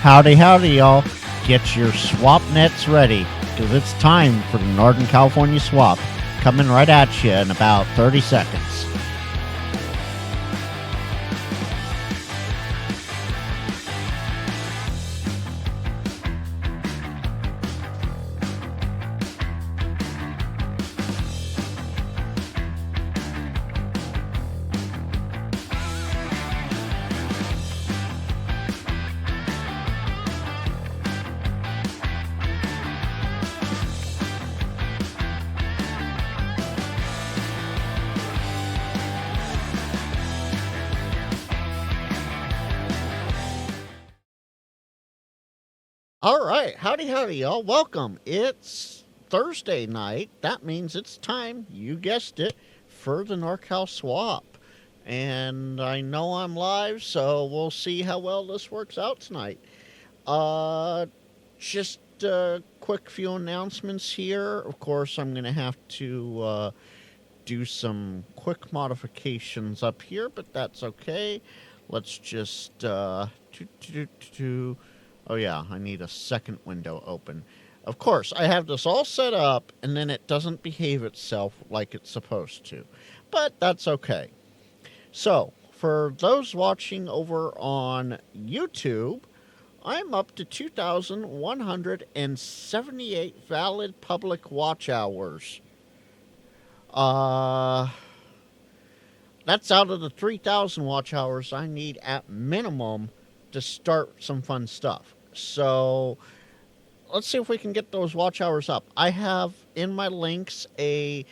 Howdy, howdy, y'all. Get your swap nets ready, because it's time for the Northern California swap, coming right at you in about 30 seconds. All right, howdy, y'all. Welcome. It's Thursday night. That means it's time, you guessed it, for the NorCal swap. And I know I'm live, so we'll see how well this works out tonight. Just a quick few announcements here. Of course, I'm going to have to do some quick modifications up here, but that's okay. Let's just oh yeah, I need a second window open. Of course, I have this all set up, and then it doesn't behave itself like it's supposed to. But that's okay. So, for those watching over on YouTube, I'm up to 2,178 valid public watch hours. That's out of the 3,000 watch hours I need at minimum to start some fun stuff. So let's see if we can get those watch hours up. I have in my links a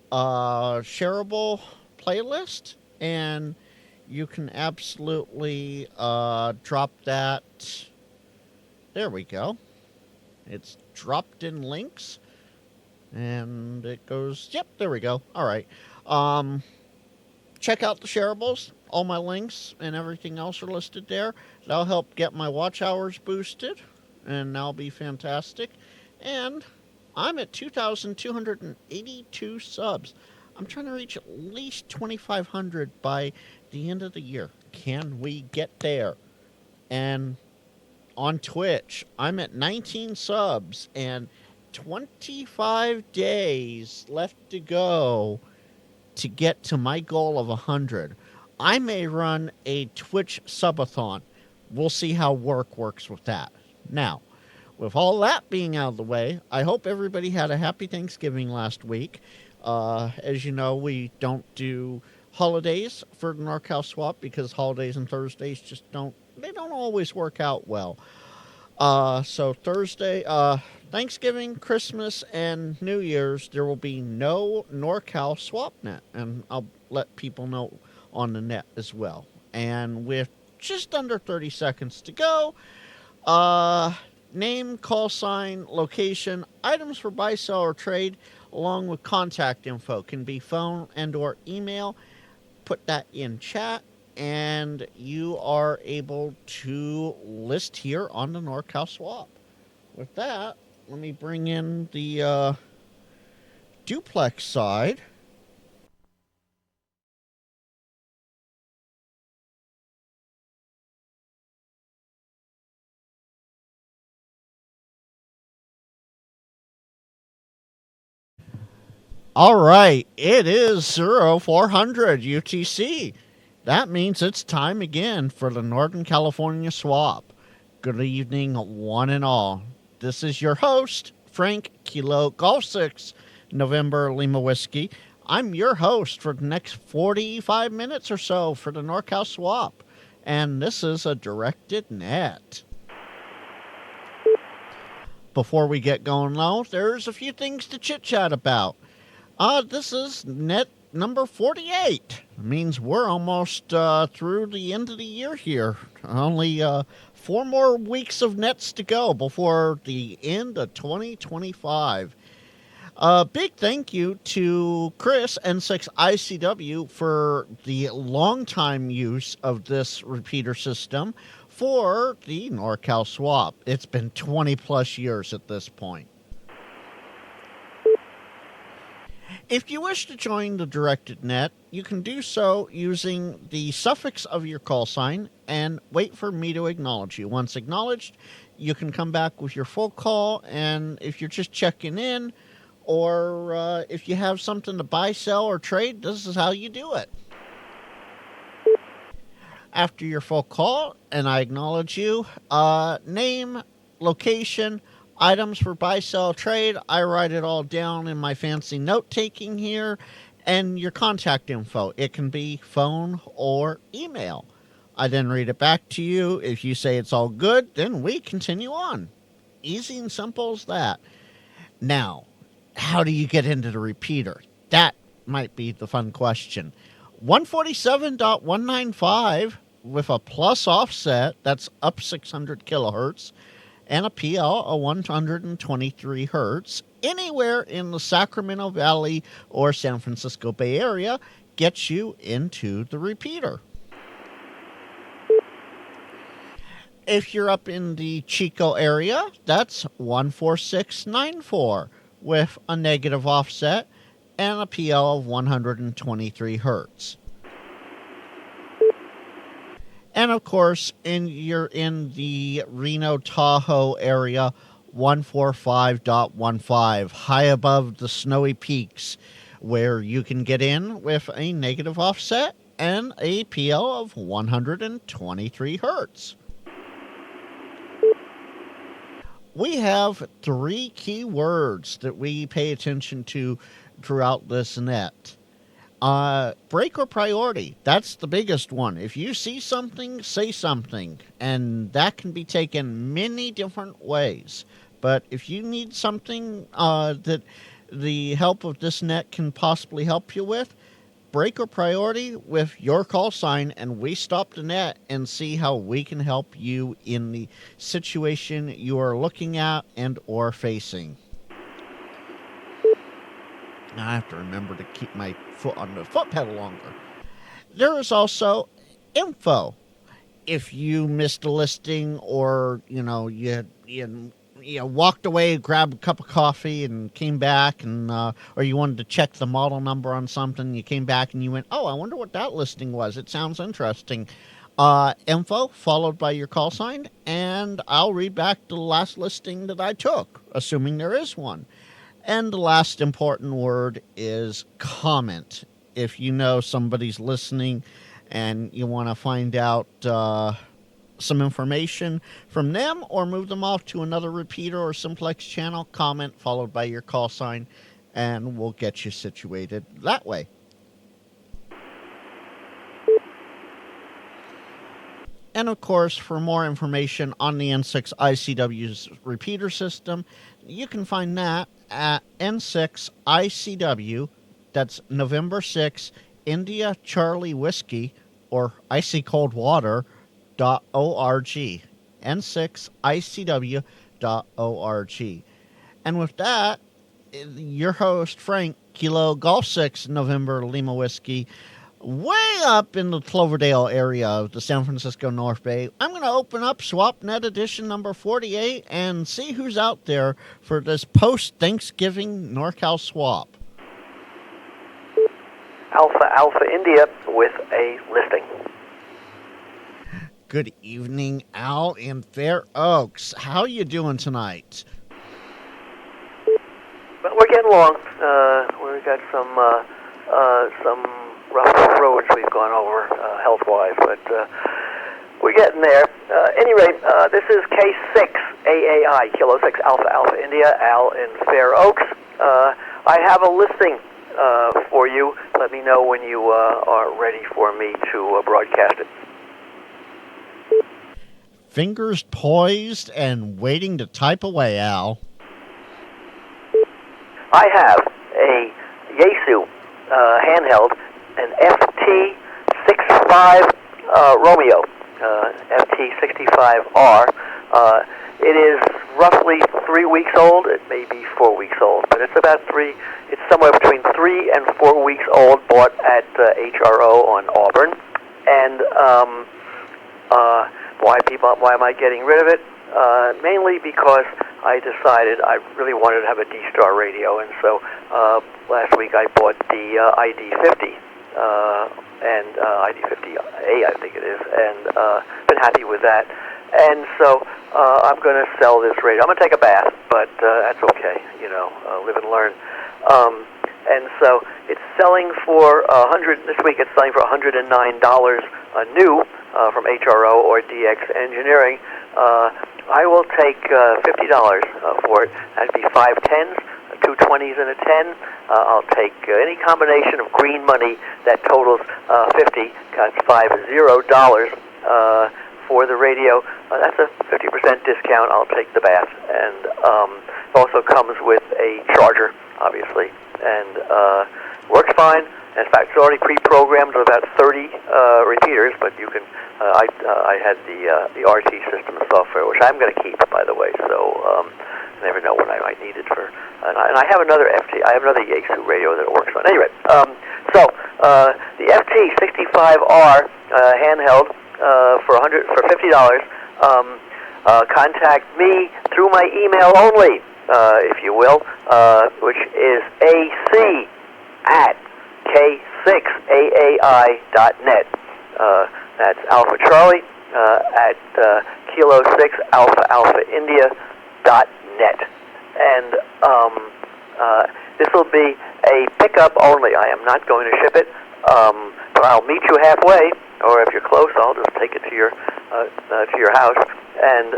shareable playlist, and you can absolutely drop that. There we go. It's dropped in links, and it goes, yep, there we go. All right. Check out the shareables. All my links and everything else are listed there. That'll help get my watch hours boosted, and that'll be fantastic. And I'm at 2,282 subs. I'm trying to reach at least 2,500 by the end of the year. Can we get there? And on Twitch, I'm at 19 subs and 25 days left to go to get to my goal of 100. I may run a Twitch subathon. We'll see how works with that. Now, with all that being out of the way, I hope everybody had a happy Thanksgiving last week. As you know, we don't do holidays for the NorCal swap because holidays and Thursdays just don't always work out well. So Thursday, Thanksgiving, Christmas, and New Year's, there will be no NorCal SwapNet, and I'll let people know on the net as well. And with just under 30 seconds to go, name, call sign, location, items for buy, sell, or trade, along with contact info can be phone and or email. Put that in chat, and you are able to list here on the NorCal swap. With that, let me bring in the duplex side. All right, it is 0400 UTC. That means it's time again for the Northern California swap. Good evening, one and all. This is your host, Frank Kilo Golf 6, November Lima Whiskey. I'm your host for the next 45 minutes or so for the NorCal swap. And this is a directed net. Before we get going though, there's a few things to chit-chat about. This is net number 48. It means we're almost through the end of the year here. Only 4 more weeks of nets to go before the end of 2025. Big thank you to Chris, N6ICW, for the long-time use of this repeater system for the NorCal swap. It's been 20 plus years at this point. If you wish to join the directed net, you can do so using the suffix of your call sign and wait for me to acknowledge you. Once acknowledged, you can come back with your full call, and if you're just checking in, or if you have something to buy, sell, or trade, this is how you do it. After your full call, and I acknowledge you, name, location, items for buy, sell, trade. I write it all down in my fancy note-taking here, and your contact info. It can be phone or email. I then read it back to you. If you say it's all good, then we continue on. Easy and simple as that. Now, how do you get into the repeater? That might be the fun question. 147.195 with a plus offset, that's up 600 kilohertz, and a PL of 123 hertz, anywhere in the Sacramento Valley or San Francisco Bay Area, gets you into the repeater. If you're up in the Chico area, that's 14694 with a negative offset and a PL of 123 hertz. And of course, you're in the Reno Tahoe area, 145.15, high above the snowy peaks, where you can get in with a negative offset and a PL of 123 hertz. We have 3 key words that we pay attention to throughout this net. Break or priority. That's the biggest one. If you see something, say something. And that can be taken many different ways. But if you need something that the help of this net can possibly help you with, break or priority with your call sign, and we stop the net and see how we can help you in the situation you are looking at and or facing. I have to remember to keep my foot on the foot pedal longer. There is also info. If you missed a listing, or you walked away, grabbed a cup of coffee, and came back, and or you wanted to check the model number on something, you came back and you went, "Oh, I wonder what that listing was. It sounds interesting." Info followed by your call sign, and I'll read back the last listing that I took, assuming there is one. And the last important word is comment. If you know somebody's listening and you want to find out some information from them or move them off to another repeater or simplex channel, comment followed by your call sign, and we'll get you situated that way. And of course, for more information on the N6ICW's repeater system, you can find that at N6ICW, that's November 6, India Charlie Whiskey, or Icy Cold Water, .org, N6ICW.org. And with that, your host, Frank, Kilo Golf 6, November Lima Whiskey, way up in the Cloverdale area of the San Francisco North Bay. I'm going to open up SwapNet edition number 48 and see who's out there for this post-Thanksgiving NorCal swap. Alpha India with a listing. Good evening, Al in Fair Oaks. How you doing tonight? Well, we're getting along. We've got some rough roads we've gone over health-wise, but we're getting there. Anyway, this is K6AAI, Kilo 6 Alpha India, Al in Fair Oaks. I have a listing for you. Let me know when you are ready for me to broadcast it. Fingers poised and waiting to type away, Al. I have a Yaesu handheld, an FT65 Romeo, FT65R. It is roughly 3 weeks old. It may be 4 weeks old, but it's somewhere between 3 and 4 weeks old, bought at HRO on Auburn. And why am I getting rid of it? mainly because I decided I really wanted to have a D-Star radio, and so last week I bought the ID50 and ID50A, I think it is, and been happy with that. And so I'm going to sell this radio. I'm going to take a bath, but that's okay, live and learn. And so it's selling for this week it's selling for $109 new from HRO or DX Engineering. I will take $50 for it. That'd be 5 10s, 2 20s, and a 10. I'll take any combination of green money that totals 50. That's $50 for the radio. That's a 50% discount. I'll take the bath. And it also comes with a charger, obviously, and works fine. In fact, it's already pre-programmed with about 30 repeaters, but you can. I had the RT system software, which I'm going to keep, by the way. So I never know when I might need it for. And I have another FT. I have another Yaesu radio that it works on. Anyway, so the FT65R handheld for $50. Contact me through my email only, if you will, which is ac@k6aai.net. That's Alpha Charlie at Kilo 6 Alpha Alpha India.net. And this will be a pickup only. I am not going to ship it, but I'll meet you halfway, or if you're close, I'll just take it to your house. And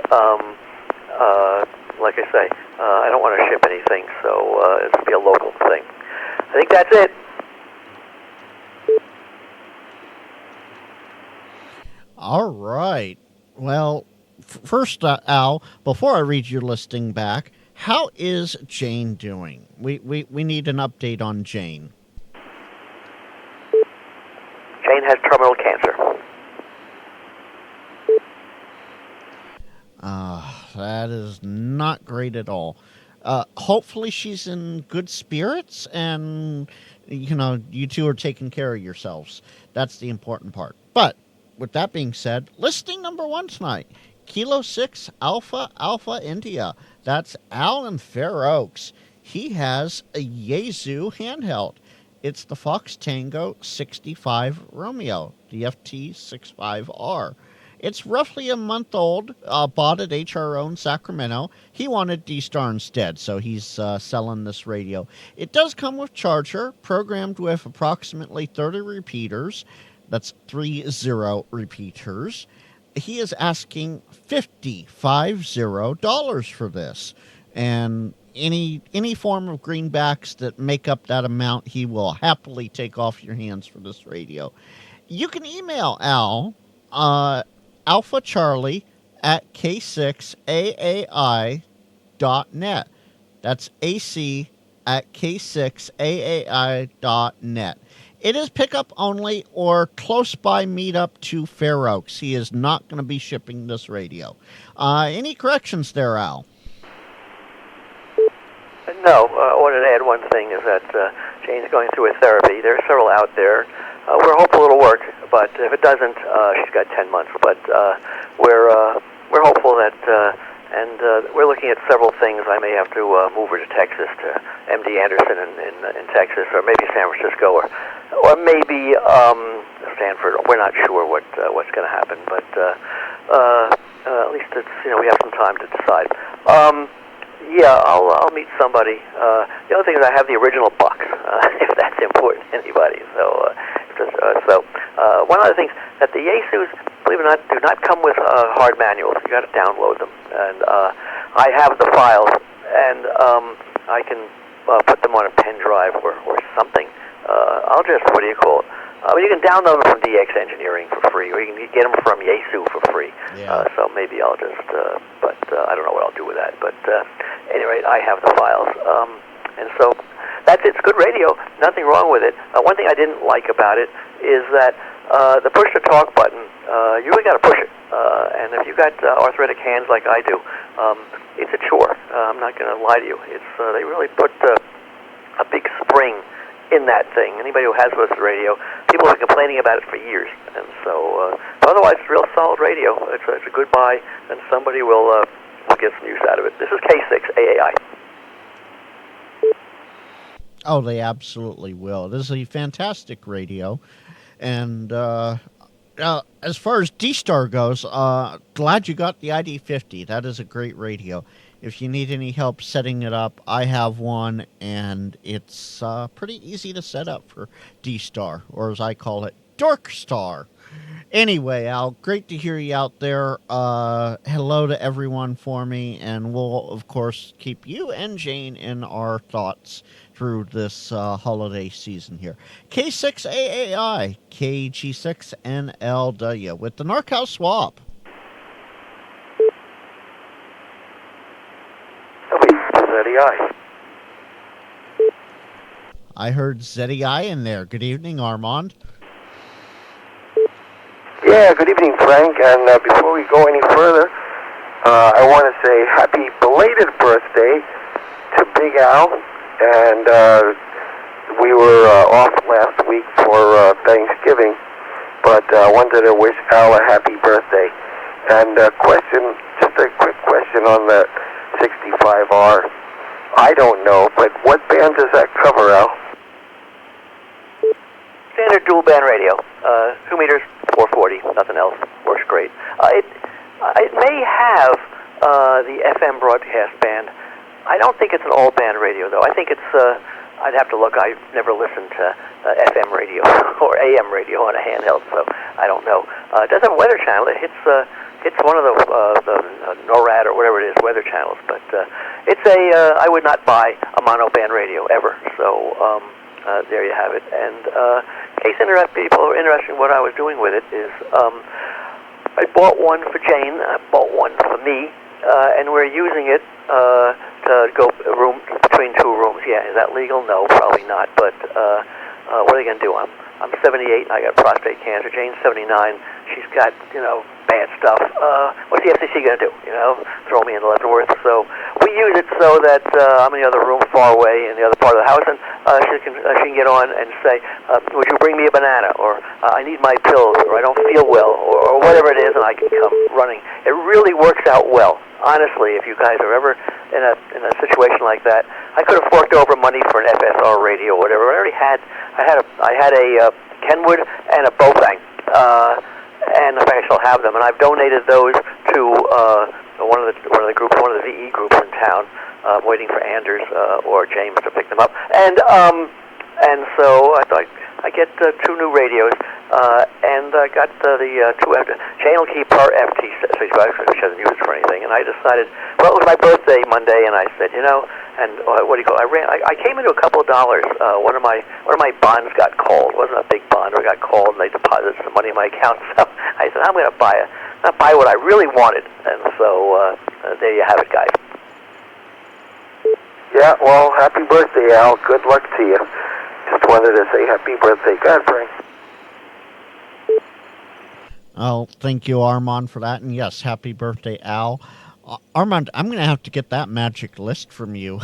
like I say, I don't want to ship anything, so it'll be a local thing. I think that's it. All right. Well, first, Al, before I read your listing back, how is Jane doing? We need an update on Jane. Jane has terminal cancer. That is not great at all. Hopefully she's in good spirits and, you two are taking care of yourselves. That's the important part. But with that being said, listing number 1 tonight, Kilo 6 Alpha Alpha India. That's Al in Fair Oaks. He has a Yaesu handheld. It's the Fox Tango 65 Romeo, the FT65R. It's roughly a month old, bought at HRO in Sacramento. He wanted D-Star instead, so he's selling this radio. It does come with charger, programmed with approximately 30 repeaters. That's 30 repeaters. He is asking $50 for this. And any form of greenbacks that make up that amount, he will happily take off your hands for this radio. You can email Al, Alpha Charlie at k6aai.net. That's AC at k6aai.net. It is pickup only or close by meetup to Fair Oaks. He is not going to be shipping this radio. Any corrections there, Al? No. I wanted to add one thing is that Jane's going through a therapy. There are several out there. We're hopeful it'll work, but if it doesn't, she's got 10 months. But we're hopeful that, and we're looking at several things. I may have to move her to Texas, to MD Anderson in Texas, or maybe San Francisco, or maybe Stanford. We're not sure what's going to happen, but at least it's we have some time to decide. Yeah, I'll meet somebody. The other thing is I have the original box, if that's important to anybody. So one of the things that the Yaesus, believe it or not, do not come with hard manuals. You got to download them, and I have the files, and I can put them on a pen drive or something. I'll just you can download them from DX Engineering for free, or you can get them from Yaesu for free. Yeah. So maybe I'll just, but I don't know what I'll do with that. But at any rate, I have the files, and so that's it. It's good radio. Nothing wrong with it. One thing I didn't like about it is that the push to talk button. You really got to push it, and if you've got arthritic hands like I do, it's a chore. I'm not going to lie to you. It's they really put a big spring in that thing. Anybody who has listened to radio, people have been complaining about it for years, and so otherwise, it's real solid radio. It's a good buy, and somebody will get some use out of it. This is K6AAI. Oh, they absolutely will. This is a fantastic radio. And as far as D-Star goes, glad you got the ID50. That is a great radio. If you need any help setting it up, I have one, and it's pretty easy to set up for D-Star, or as I call it, Dork Star. Anyway, Al, great to hear you out there. Hello to everyone for me, and we'll, of course, keep you and Jane in our thoughts through this holiday season here. K6AAI, KG6NLW, with the NorCal swap. ZEI. I heard ZEI in there. Good evening, Armand. Yeah, good evening, Frank. And before we go any further, I want to say happy belated birthday to Big Al. And we were off last week for Thanksgiving, but wanted to wish Al a happy birthday. And question, just a quick question on the 65R. I don't know, but what band does that cover, Al? Standard dual band radio, 2 meters, 440, nothing else. Works great. It may have the FM broadcast band. I don't think it's an all band radio though. I think it's. I'd have to look. I've never listened to FM radio or AM radio on a handheld, so I don't know. It does have a weather channel. It hits one of the NORAD or whatever it is weather channels, but it's a. I would not buy a mono band radio ever. So. There you have it. And in case people are interested in what I was doing with it is I bought one for Jane, I bought one for me, and we're using it to go between two rooms. Yeah, is that legal? No, probably not. But what are they going to do? I'm 78, I got prostate cancer. Jane's 79, she's got, bad stuff. What's the FCC going to do? Throw me in Leavenworth. So we use it so that I'm in the other room far away in the other part of the house, and she can get on and say, would you bring me a banana? Or I need my pills, or I don't feel well, or whatever it is, and I can come running. It really works out well. Honestly, if you guys are ever in a situation like that, I could have forked over money for an FSR radio or whatever. I had a Kenwood and a Bofang. And in fact, I still have them, and I've donated those to one of the groups, one of the VE groups in town, waiting for Anders or James to pick them up. And so I thought I get 2 new radios, and I got the 2 FT. Jane will keep her FT65 because she doesn't use it for anything. And I decided, well, it was my birthday Monday, and I said, and what do you call it? I came into a couple of dollars. One of my bonds got called. It wasn't a big bond, but it got called, and they deposited some money in my account. So I said, I'm going to buy what I really wanted. And so there you have it, guys. Yeah, well, happy birthday, Al. Good luck to you. Just wanted to say happy birthday. Go ahead, Frank. Oh, thank you, Armand, for that. And yes, happy birthday, Al. Armand, I'm going to have to get that magic list from you,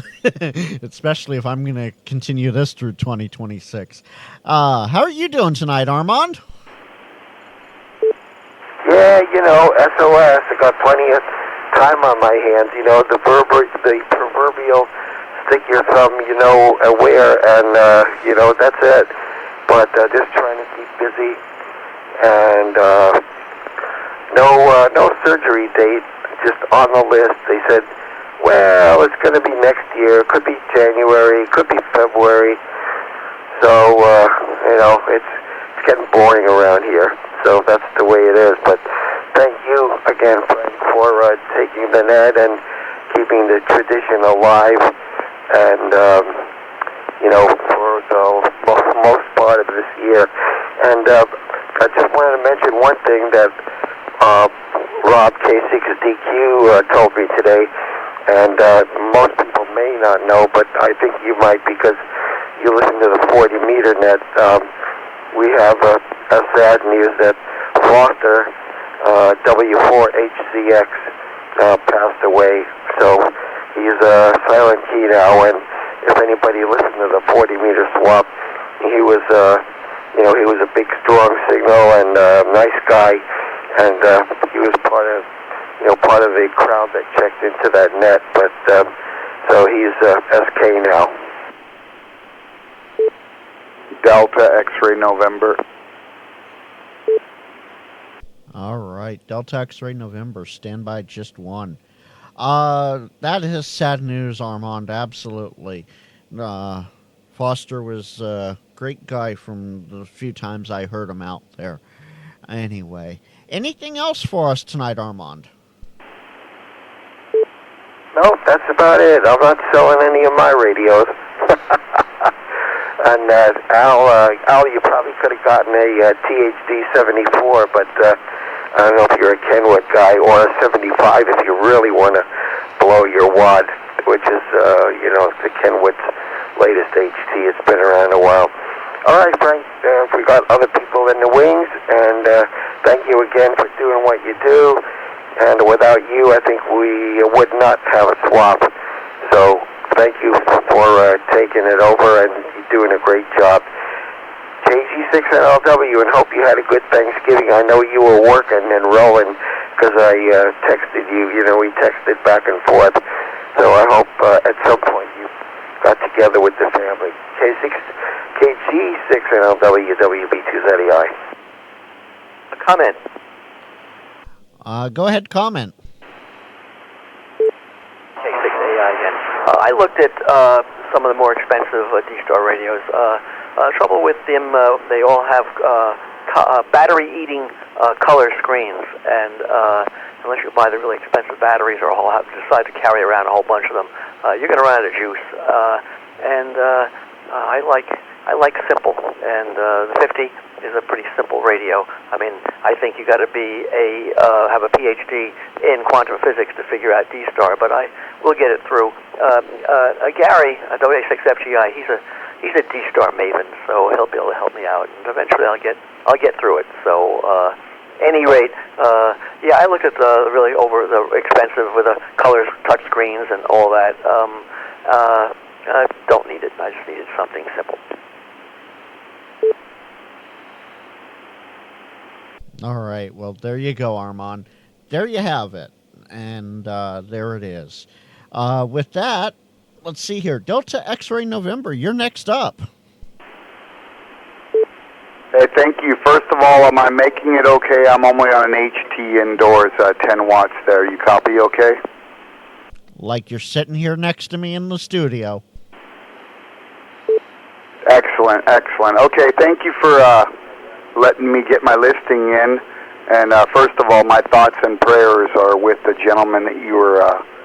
especially if I'm going to continue this through 2026. How are you doing tonight, Armand? Yeah, SOS. I got plenty of time on my hands. The proverbial stick your thumb, where, and, that's it. But just trying to keep busy, and no surgery date, just on the list. They said, well, it's going to be next year. It could be January. It could be February. So, it's getting boring around here. So that's the way it is. But thank you again, Frank, for taking the net and keeping the tradition alive. And, for the most part of this year. And I just wanted to mention one thing that Rob K6DQ told me today, and most people may not know, but I think you might because you listen to the 40 meter net. We have a sad news that Foster, W4HCX, passed away. So he's a silent key now, and if anybody listened to the 40 meter swap, he was he was a big, strong signal and nice guy, and he was part of part of a crowd that checked into that net. But so he's SK now. Delta X-ray November. All right, Delta X-ray November, stand by just one. That is sad news, Armand, absolutely. Foster was a great guy from the few times I heard him out there. Anyway, anything else for us tonight, Armand? Nope, that's about it. I'm not selling any of my radios. And Al, you probably could have gotten a THD 74, but I don't know if you're a Kenwood guy, or a 75 if you really want to blow your wad, which is, the Kenwood's latest HT. It's been around a while. All right, Frank, we got other people in the wings, and thank you again for doing what you do. And without you, I think we would not have a swap. So thank you for taking it over, and you're doing a great job. KG6NLW, and hope you had a good Thanksgiving. I know you were working and rolling because I texted you. We texted back and forth. So I hope at some point you got together with the family. KG6NLW, WB2ZEI. A comment. Go ahead, comment. K6AI again. I looked at some of the more expensive D-Star radios. Trouble with them, they all have battery-eating color screens, and unless you buy the really expensive batteries or decide to carry around a whole bunch of them, you're going to run out of juice. I like simple, and the 50 is a pretty simple radio. I mean, I think you got to have a PhD in quantum physics to figure out D-Star, but I will get it through. Gary, WA6FGI, he's a D-Star maven, so he'll be able to help me out, and eventually I'll get through it. So, any rate, I looked at the really over the expensive with the colors, touch screens, and all that. I don't need it. I just needed something simple. All right, well, there you go, Armand. There you have it, and there it is. With that, let's see here. Delta X-ray November, you're next up. Hey, thank you. First of all, am I making it okay? I'm only on an HT indoors, 10 watts there. You copy okay? Like you're sitting here next to me in the studio. Excellent, excellent. Okay, thank you for letting me get my listing in. And first of all, my thoughts and prayers are with the gentleman that you were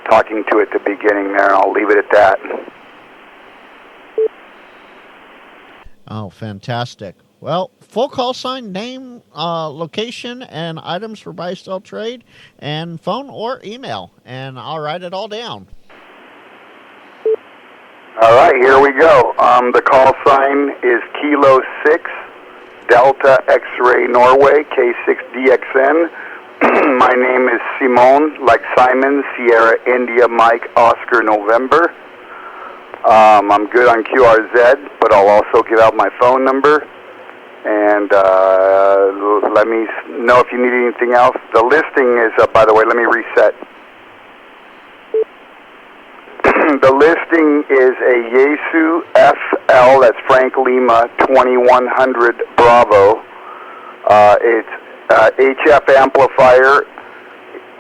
talking to at the beginning there, and I'll leave it at that. Oh, fantastic. Well, full call sign, name, location, and items for buy-sell trade, and phone or email, and I'll write it all down. All right, here we go. The call sign is Kilo 6, Delta X-Ray Norway, K6DXN. My name is Simone, like Simon, Sierra, India, Mike, Oscar, November. I'm good on QRZ, but I'll also give out my phone number. And let me know if you need anything else. The listing is, by the way, let me reset. The listing is a Yaesu FL, that's Frank Lima, 2100 Bravo. It's HF amplifier.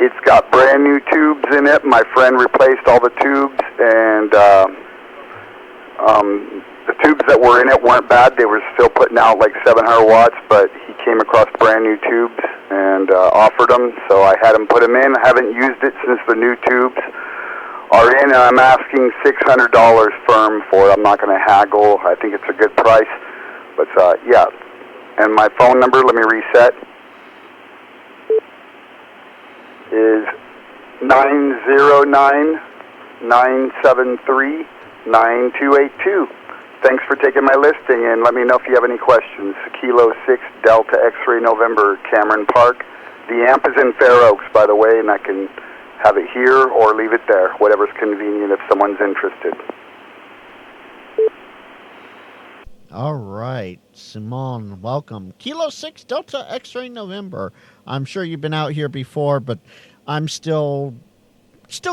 It's got brand new tubes in it. My friend replaced all the tubes, and the tubes that were in it weren't bad. They were still putting out like 700 watts, but he came across brand new tubes and offered them, so I had him put them in. I haven't used it since the new tubes are in, and I'm asking $600 firm for it. I'm not going to haggle. I think it's a good price. But, yeah. And my phone number, let me reset, is 909-973-9282. Thanks for taking my listing, and let me know if you have any questions. Kilo 6, Delta X-Ray November, Cameron Park. The amp is in Fair Oaks, by the way, and I can have it here or leave it there, whatever's convenient if someone's interested. All right, Simone, welcome. Kilo 6, Delta X-Ray November. I'm sure you've been out here before, but I'm still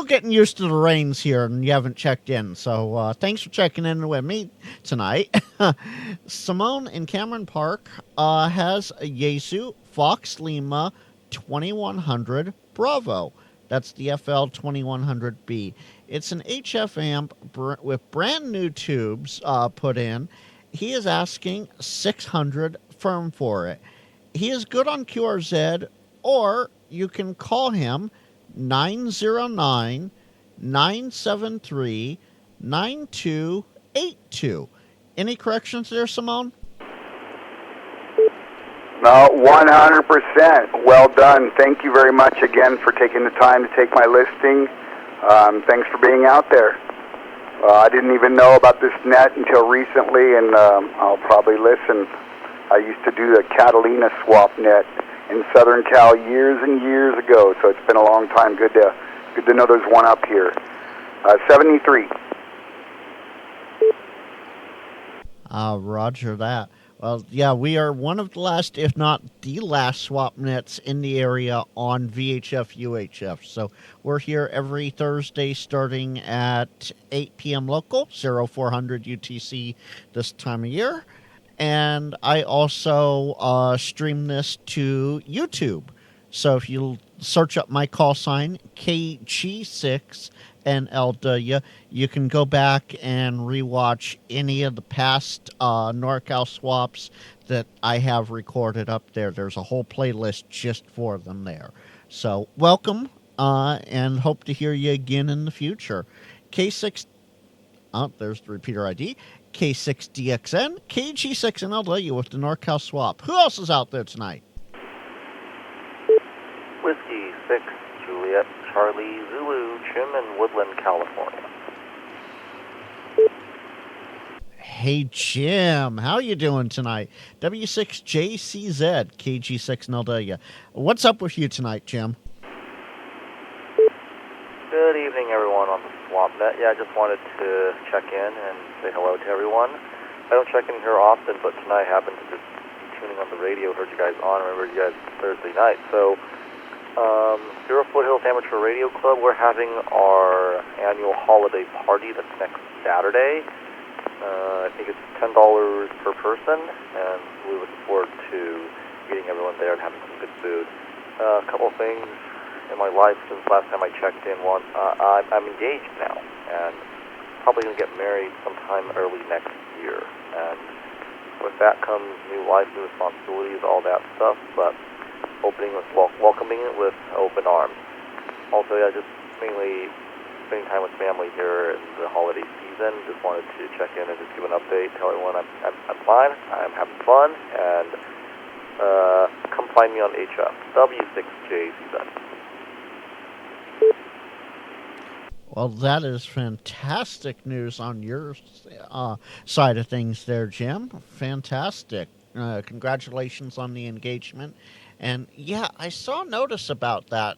getting used to the rains here, and you haven't checked in. So thanks for checking in with me tonight. Simone in Cameron Park has a Yaesu Fox Lima 2100 Bravo. That's the FL 2100B. It's an HF amp with brand new tubes put in. He is asking 600 firm for it. He is good on QRZ, or you can call him 909 973 9282. Any corrections there, Simone? No, 100%. Well done. Thank you very much again for taking the time to take my listing. Thanks for being out there. I didn't even know about this net until recently, and I'll probably listen. I used to do the Catalina swap net in Southern Cal years and years ago, so it's been a long time. Good to know there's one up here. 73. Roger that. Well, yeah, we are one of the last, if not the last, swap nets in the area on VHF UHF. So we're here every Thursday starting at 8 p.m. local, 0400 UTC this time of year. And I also stream this to YouTube. So if you search up my call sign, KG6NLW, you can go back and rewatch any of the past NorCal swaps that I have recorded up there. There's a whole playlist just for them there. So welcome, and hope to hear you again in the future. K6, there's the repeater ID. K6DXN, KG6NLW with the NorCal swap. Who else is out there tonight? Whiskey 6, Juliet, Charlie, Zulu, Jim in Woodland, California. Hey, Jim. How you doing tonight? W6JCZ, KG6NLW. What's up with you tonight, Jim? Good evening, everyone on the SwapNet. Yeah, I just wanted to check in and say hello to everyone. I don't check in here often, but tonight I happened to just be tuning on the radio, heard you guys on, remembered you guys Thursday night. So, Zero Foothills Amateur Radio Club, we're having our annual holiday party that's next Saturday. I think it's $10 per person, and we look forward to meeting everyone there and having some good food. A couple of things in my life since last time I checked in. One, I'm engaged now, and probably going to get married sometime early next year. And with that comes new life, new responsibilities, all that stuff, but welcoming it with open arms. Also, yeah, just mainly spending time with family here in the holiday season. Just wanted to check in and just give an update, tell everyone I'm fine, I'm having fun, and come find me on HF, W6JCZ. Well, that is fantastic news on your side of things there, Jim. Fantastic. Congratulations on the engagement. And, yeah, I saw a notice about that,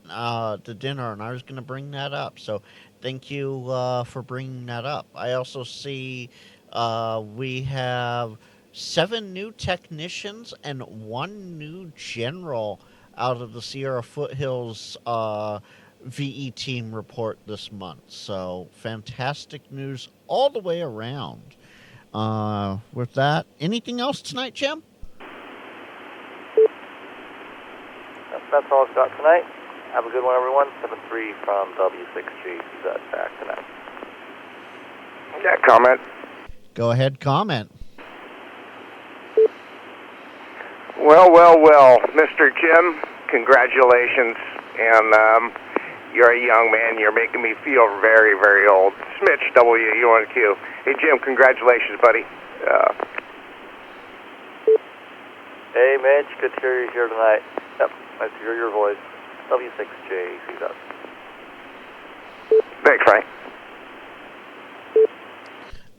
the dinner, and I was going to bring that up. So thank you for bringing that up. I also see we have 7 new technicians and 1 new general out of the Sierra Foothills VE team report this month. So fantastic news all the way around. With that, anything else tonight, Jim? That's all I've got tonight. Have a good one, everyone. 7-3 from W6JCZ. Back tonight. Yeah, comment. Go ahead, comment. Well, Mr. Jim, congratulations. And you're a young man. You're making me feel very, very old. Smitch, WU1Q. Hey, Jim, congratulations, buddy. Hey, Mitch. Good to hear you here tonight. Yep, nice to hear your voice. W6JCZ. Thanks, Frank.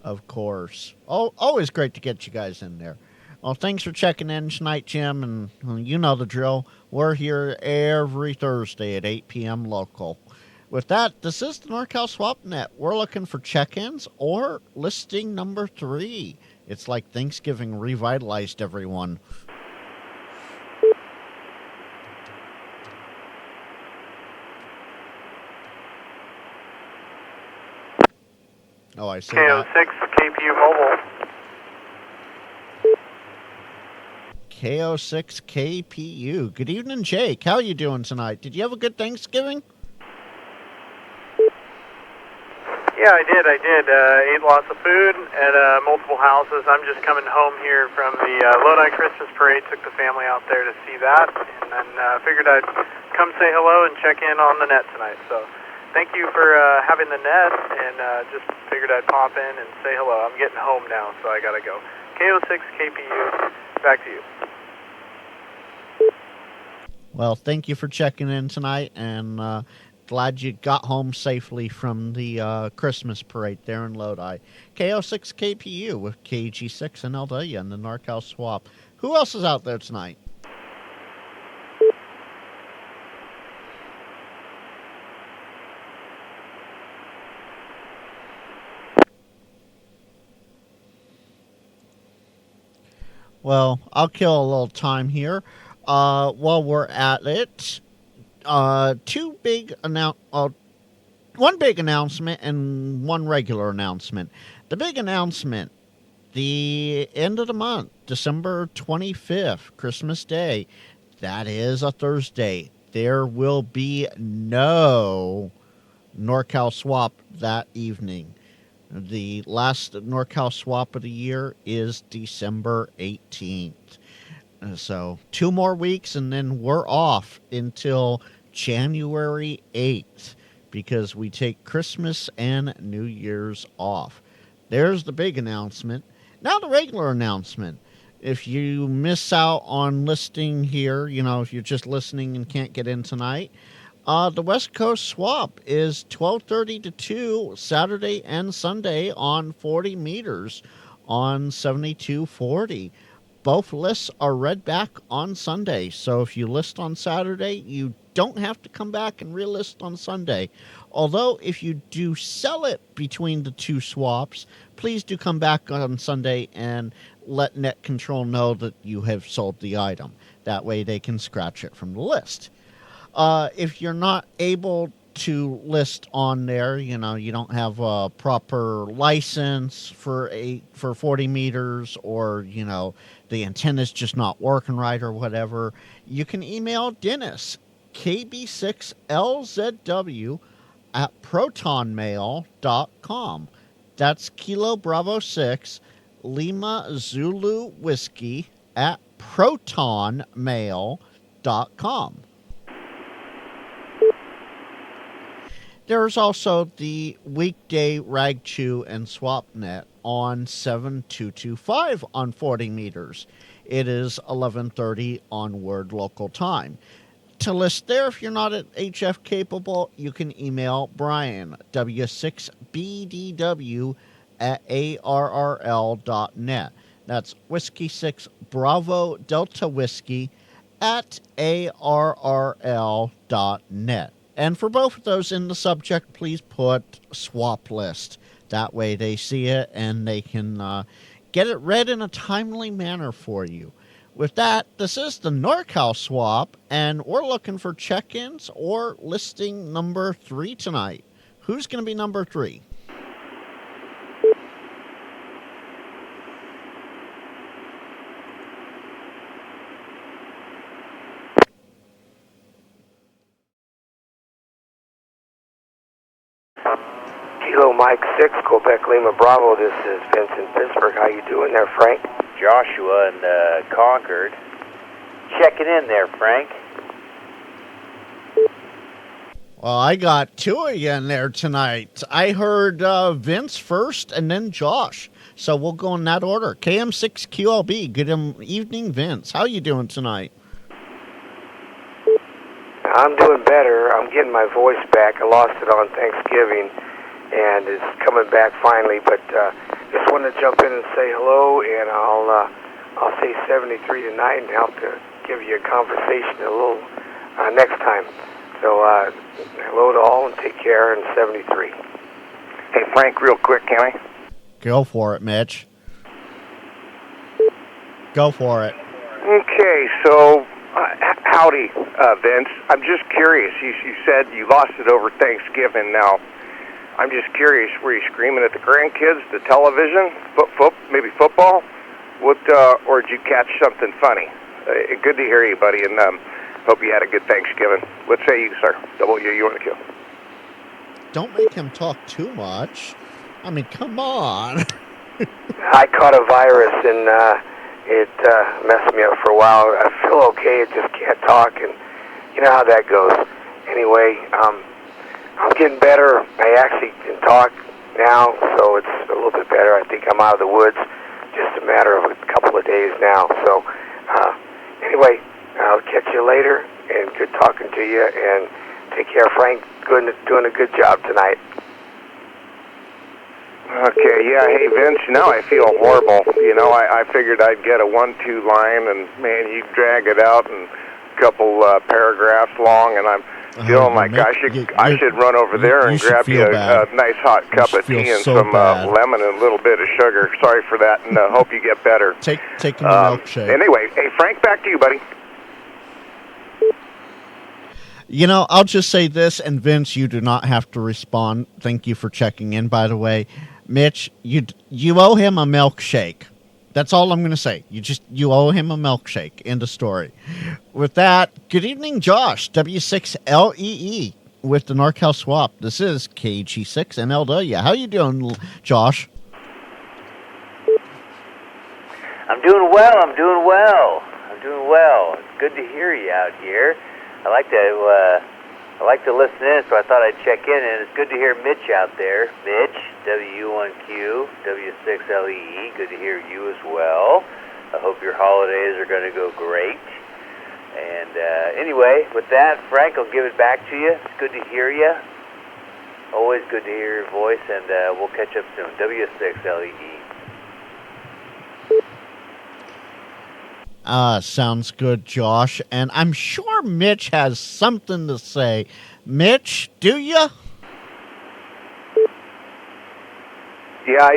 Of course. Oh, always great to get you guys in there. Well, thanks for checking in tonight, Jim, and you know the drill. We're here every Thursday at 8 p.m. local. With that, this is the NorCal SwapNet. We're looking for check-ins or listing number 3. It's like Thanksgiving revitalized everyone. Oh, I see that. KO6 KPU Mobile. KO6 KPU. Good evening, Jake. How are you doing tonight? Did you have a good Thanksgiving? Yeah, I did. Ate lots of food at multiple houses. I'm just coming home here from the Lodi Christmas Parade. Took the family out there to see that, and then figured I'd come say hello and check in on the net tonight. So thank you for having the net, and just figured I'd pop in and say hello. I'm getting home now, so I got to go. KO6 KPU, back to you. Well, thank you for checking in tonight, and glad you got home safely from the Christmas parade there in Lodi. KO6 KPU with KG6 and LW and the NorCal Swap. Who else is out there tonight? Well, I'll kill a little time here. While we're at it, one big announcement and one regular announcement. The big announcement, the end of the month, December 25th, Christmas Day, that is a Thursday. There will be no NorCal Swap that evening. The last NorCal Swap of the year is December 18th. So 2 more weeks and then we're off until January 8th because we take Christmas and New Year's off. There's the big announcement. Now the regular announcement. If you miss out on listing here, if you're just listening and can't get in tonight, the West Coast Swap is 12:30 to 2 Saturday and Sunday on 40 meters on 7240. Both lists are read back on Sunday, so if you list on Saturday, you don't have to come back and relist on Sunday. Although, if you do sell it between the two swaps, please do come back on Sunday and let Net Control know that you have sold the item. That way they can scratch it from the list. If you're not able to list on there, you don't have a proper license for 40 meters, or the antenna's just not working right or whatever, you can email Dennis, KB6LZW at protonmail.com. That's Kilo Bravo 6 Lima Zulu Whiskey at protonmail.com. There's also the weekday Rag Chew and Swap Net on 7225 on 40 meters. It is 11:30 onward local time. To list there, if you're not at HF capable, you can email Brian, W6BDW at ARRL.net. That's Whiskey 6 Bravo Delta Whiskey at ARRL.net. And for both of those in the subject, please put swap list. That way they see it and they can get it read in a timely manner for you. With that, this is the NorCal Swap, and we're looking for check-ins or listing number 3 tonight. Who's going to be number 3? Kilo Mike 6, Quebec Lima Bravo. This is Vincent Pittsburgh. How you doing there, Frank? Joshua in Concord. Checking in there, Frank. Well, I got 2 of you in there tonight. I heard Vince first and then Josh. So we'll go in that order. KM6QLB. Good evening, Vince. How you doing tonight? I'm doing better. I'm getting my voice back. I lost it on Thanksgiving, and it's coming back finally. But just wanted to jump in and say hello, and I'll say 73 tonight and help to give you a conversation a little next time. So hello to all and take care, and 73. Hey, Frank, real quick, can I? Go for it, Mitch. Go for it. Okay, so howdy, Vince. I'm just curious. You said you lost it over Thanksgiving. Now, I'm just curious, were you screaming at the grandkids, the television, maybe football? Or did you catch something funny? Good to hear you, buddy, and hope you had a good Thanksgiving. What say you, sir? WUNQ. Don't make him talk too much. I mean, come on. I caught a virus, and it messed me up for a while. I feel okay, I just can't talk, and you know how that goes. Anyway, I'm getting better. I actually can talk now, so it's a little bit better. I think I'm out of the woods. Just a matter of a couple of days now. So, anyway, I'll catch you later, and good talking to you, and take care, Frank. Doing a good job tonight. Okay, yeah, hey, Vince, I feel horrible. I figured I'd get a 1-2 line, and, man, you drag it out and a couple paragraphs long, and I'm feeling like I should run over there and grab you a nice hot cup of tea and some lemon and a little bit of sugar. Sorry for that, and hope you get better. Take a milkshake. Anyway, hey, Frank, back to you, buddy. I'll just say this, and Vince, you do not have to respond. Thank you for checking in, by the way. Mitch, you owe him a milkshake. That's all I'm going to say. You owe him a milkshake. End of story. With that, good evening, Josh, W6LEE with the NorCal Swap. This is KG6NLW. How you doing, Josh? I'm doing well. It's good to hear you out here. I like to listen in, so I thought I'd check in, and it's good to hear Mitch out there. Mitch, W1Q, W6LEE, good to hear you as well. I hope your holidays are going to go great. And anyway, with that, Frank, I'll give it back to you. It's good to hear you. Always good to hear your voice, and we'll catch up soon. W6LEE. Sounds good, Josh. And I'm sure Mitch has something to say. Mitch, do you? Yeah,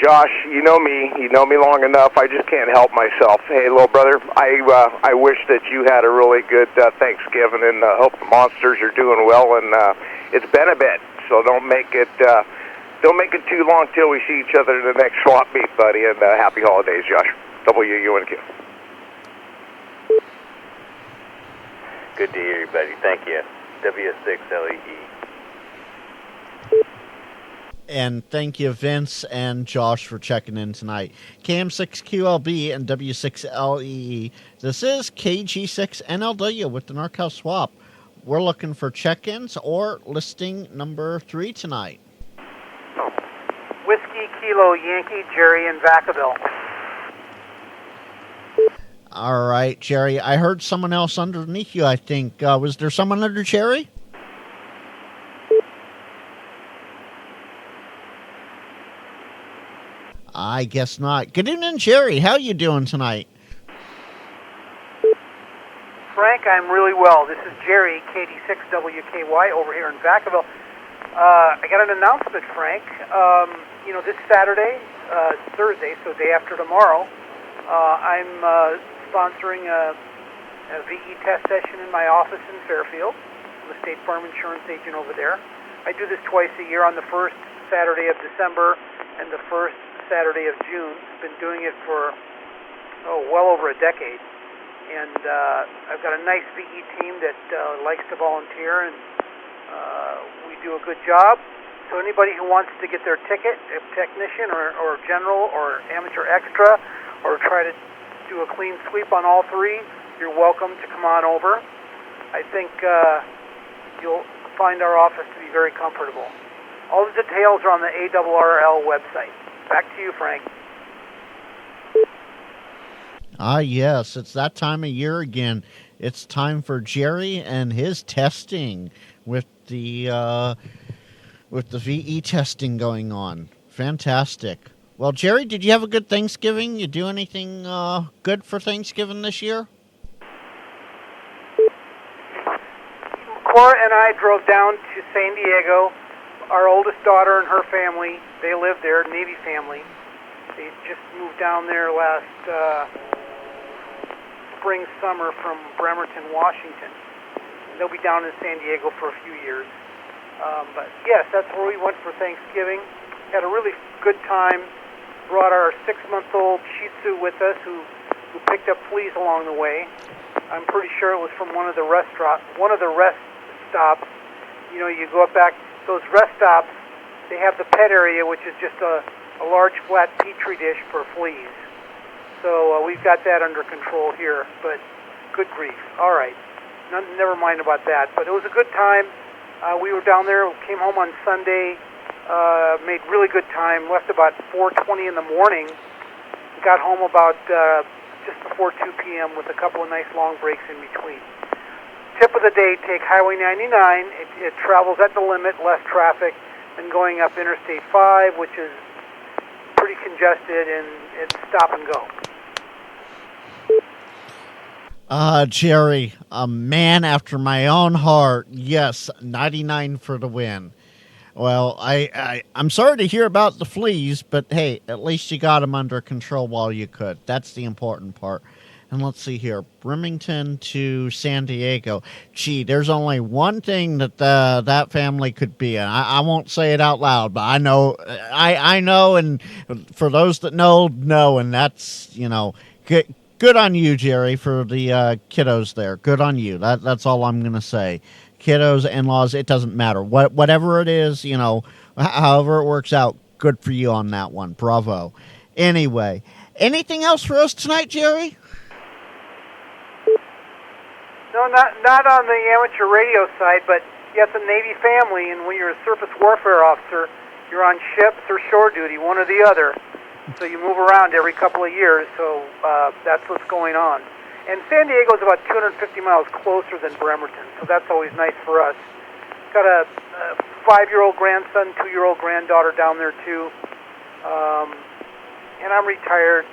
Josh, you know me long enough. I just can't help myself. Hey, little brother, I wish that you had a really good Thanksgiving, and hope the monsters are doing well. And it's been a bit, so don't make it too long till we see each other in the next swap meet, buddy. And happy holidays, Josh. WUNQ. Good to hear you, buddy. Thank you. W6LEE. And thank you, Vince and Josh, for checking in tonight. KM6QLB and W6LEE. This is KG6NLW with the NorCal Swap. We're looking for check-ins or listing number 3 tonight. Whiskey Kilo Yankee, Jerry in Vacaville. All right, Jerry. I heard someone else underneath you, I think. Was there someone under Jerry? I guess not. Good evening, Jerry. How you doing tonight? Frank, I'm really well. This is Jerry, KD6WKY, over here in Vacaville. I got an announcement, Frank. This Saturday, Thursday, so day after tomorrow, I'm sponsoring a VE test session in my office in Fairfield. I'm a State Farm insurance agent over there. I do this twice a year on the first Saturday of December and the first Saturday of June. Been doing it for well over a decade, and I've got a nice VE team that likes to volunteer, and we do a good job. So anybody who wants to get their ticket, a technician or general or amateur extra, or try to do a clean sweep on all 3, you're welcome to come on over. I think you'll find our office to be very comfortable. All the details are on the ARRL website. Back to you, Frank. Yes, it's that time of year again. It's time for Jerry and his testing with the VE testing going on. Fantastic. Well, Jerry, did you have a good Thanksgiving? You do anything good for Thanksgiving this year? Cora and I drove down to San Diego. Our oldest daughter and her family, they live there, Navy family. They just moved down there last spring, summer from Bremerton, Washington. They'll be down in San Diego for a few years. But yes, that's where we went for Thanksgiving. Had a really good time. Brought our 6-month-old Shih Tzu with us, who picked up fleas along the way. I'm pretty sure it was from one of the rest stops. You know, you go up back those rest stops. They have the pet area, which is just a large flat petri dish for fleas. So we've got that under control here. But good grief. All right, never mind about that. But it was a good time. We were down there. Came home on Sunday. Made really good time. Left about 4:20 in the morning. Got home about just before 2 p.m. with a couple of nice long breaks in between. Tip of the day: take Highway 99. It travels at the limit, less traffic than going up Interstate 5, which is pretty congested, and it's stop and go. Jerry, a man after my own heart. Yes, 99 for the win. Well, I'm sorry to hear about the fleas, but hey, at least you got them under control while you could. That's the important part. And let's see here, Bremerton to San Diego. Gee, there's only one thing that that family could be in. I won't say it out loud, but I know, I know, and for those that know, and that's, you know, good on you, Jerry, for the kiddos there. Good on you. That's all I'm gonna say. Kiddos, in-laws, it doesn't matter. Whatever it is, you know, however it works out, good for you on that one. Bravo. Anyway, anything else for us tonight, Jerry? No, not on the amateur radio side, but you have the Navy family, and when you're a surface warfare officer, you're on ships or shore duty, one or the other. So you move around every couple of years, so that's what's going on. And San Diego is about 250 miles closer than Bremerton, so that's always nice for us. Got a 5-year-old grandson, 2-year-old granddaughter down there, too. And I'm retired.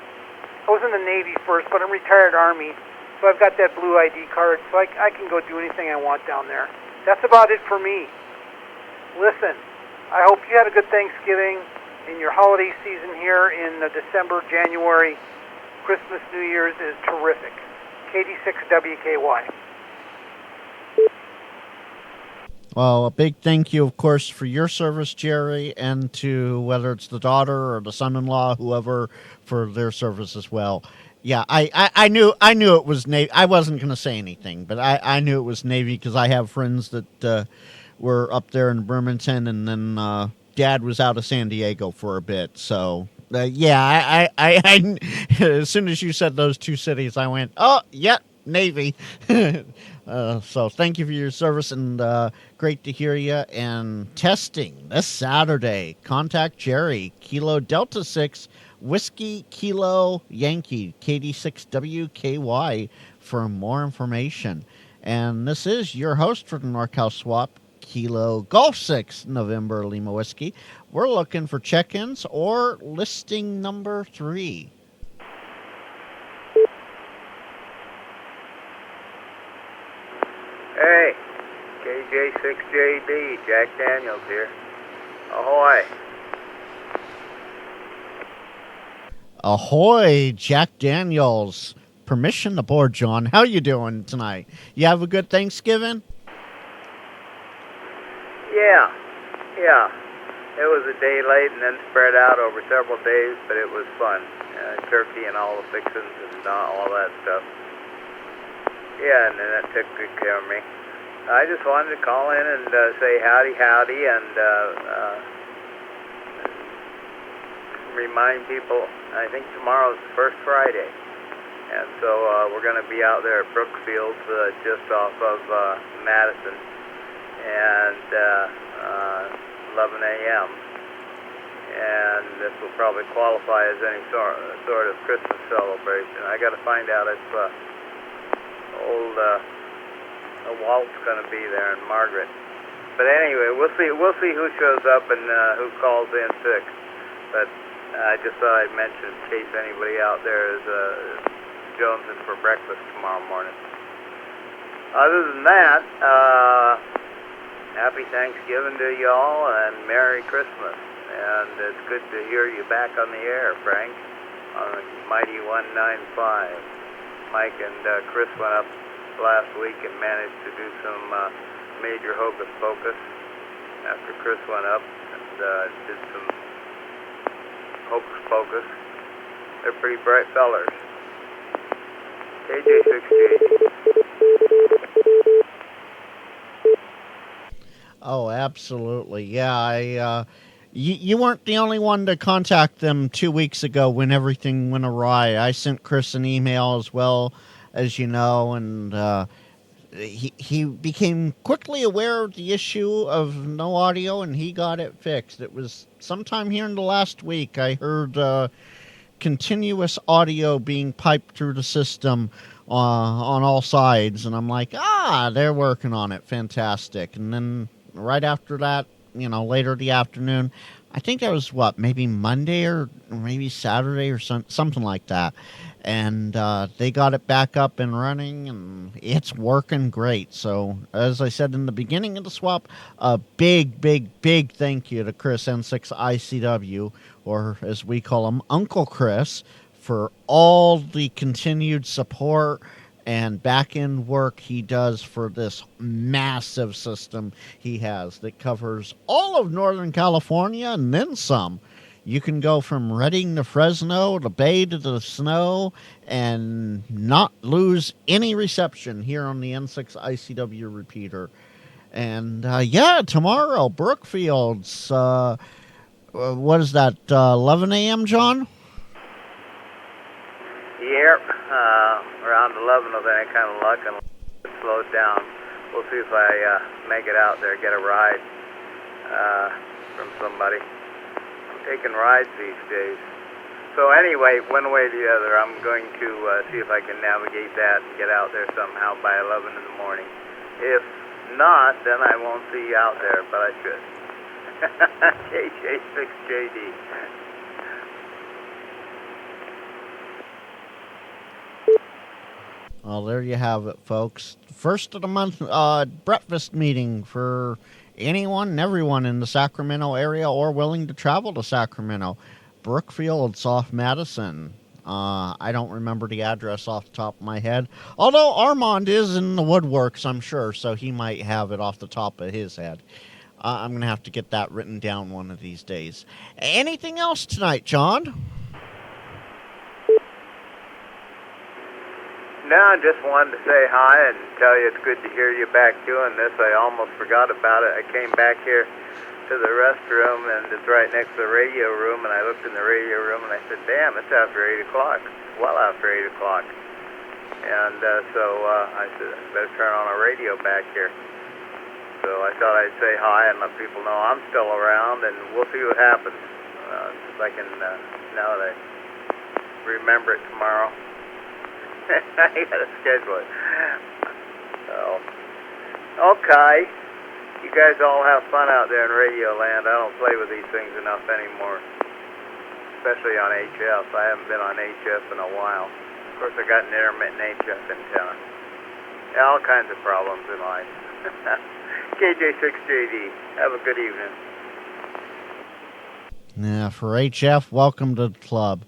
I was in the Navy first, but I'm retired Army. So I've got that blue ID card, so I can go do anything I want down there. That's about it for me. Listen, I hope you had a good Thanksgiving in your holiday season here in December, January. Christmas, New Year's is terrific. KD6WKY. Well, a big thank you, of course, for your service, Jerry, and to whether it's the daughter or the son-in-law, whoever, for their service as well. Yeah, I knew it was Navy. I wasn't going to say anything, but I knew it was Navy because I have friends that were up there in Bremerton, and then Dad was out of San Diego for a bit. So, yeah, I as soon as you said those two cities, I went, oh, yeah, Navy. So thank you for your service, and great to hear you. And testing this Saturday, contact Jerry, Kilo Delta 6, Whiskey Kilo Yankee, KD6WKY, for more information. And this is your host for the NorCal Swap, Kilo Golf 6, November Lima Whiskey. We're looking for check-ins or listing number 3. Hey, KJ6JD, Jack Daniels here. Ahoy. Ahoy, Jack Daniels. Permission aboard, John. How you doing tonight? You have a good Thanksgiving? Yeah. It was a day late and then spread out over several days, but it was fun. Turkey and all the fixings and all that stuff. Yeah, and then that took good care of me. I just wanted to call in and say howdy, and remind people, I think tomorrow's the first Friday. And so we're going to be out there at Brookfield, just off of Madison, and 11 a.m. And this will probably qualify as any sort of Christmas celebration. I got to find out if old Walt's going to be there, and Margaret. But anyway, we'll see who shows up and who calls in sick. But I just thought I'd mention in case anybody out there is jonesing for breakfast tomorrow morning. Other than that, happy Thanksgiving to y'all and Merry Christmas. And it's good to hear you back on the air, Frank, on the Mighty 195. Mike and Chris went up last week and managed to do some major hocus pocus. after Chris went up and did some hocus pocus. They're pretty bright fellers. KJ6JD. Oh, absolutely. Yeah, you weren't the only one to contact them 2 weeks ago when everything went awry. I sent Chris an email as well, as you know, and he became quickly aware of the issue of no audio, and he got it fixed. It was sometime here in the last week I heard continuous audio being piped through the system on all sides, and I'm like, they're working on it. Fantastic. And then right after that, later the afternoon, I think that was maybe Monday or maybe Saturday or something like that. And they got it back up and running, and it's working great. So, as I said in the beginning of the swap, a big, big, big thank you to Chris N6ICW, or as we call him, Uncle Chris, for all the continued support and back-end work he does for this massive system he has that covers all of Northern California and then some. You can go from Redding to Fresno, the Bay to the Snow, and not lose any reception here on the N6ICW Repeater. And tomorrow, Brookfields. What is that, 11 a.m., John? Yep, around 11 with any kind of luck, and it slows down. We'll see if I make it out there, get a ride from somebody. Taking rides these days. So anyway, one way or the other, I'm going to see if I can navigate that and get out there somehow by 11 in the morning. If not, then I won't see you out there, but I should. KJ6JD. Well, there you have it, folks. First of the month breakfast meeting for anyone and everyone in the Sacramento area or willing to travel to Sacramento. Brookfields off Madison. I don't remember the address off the top of my head. Although Armand is in the woodworks, I'm sure, so he might have it off the top of his head. I'm going to have to get that written down one of these days. Anything else tonight, John? No, I just wanted to say hi and tell you it's good to hear you back doing this. I almost forgot about it. I came back here to the restroom, and it's right next to the radio room, and I looked in the radio room, and I said, damn, it's after 8 o'clock. Well after 8 o'clock. And so I said, I better turn on a radio back here. So I thought I'd say hi and let people know I'm still around, and we'll see what happens. If I can, now that I remember it tomorrow. I gotta schedule it. So, okay. You guys all have fun out there in Radio Land. I don't play with these things enough anymore, especially on HF. I haven't been on HF in a while. Of course, I got an intermittent HF antenna. Yeah, all kinds of problems in life. KJ6JD. Have a good evening. Yeah, for HF, welcome to the club.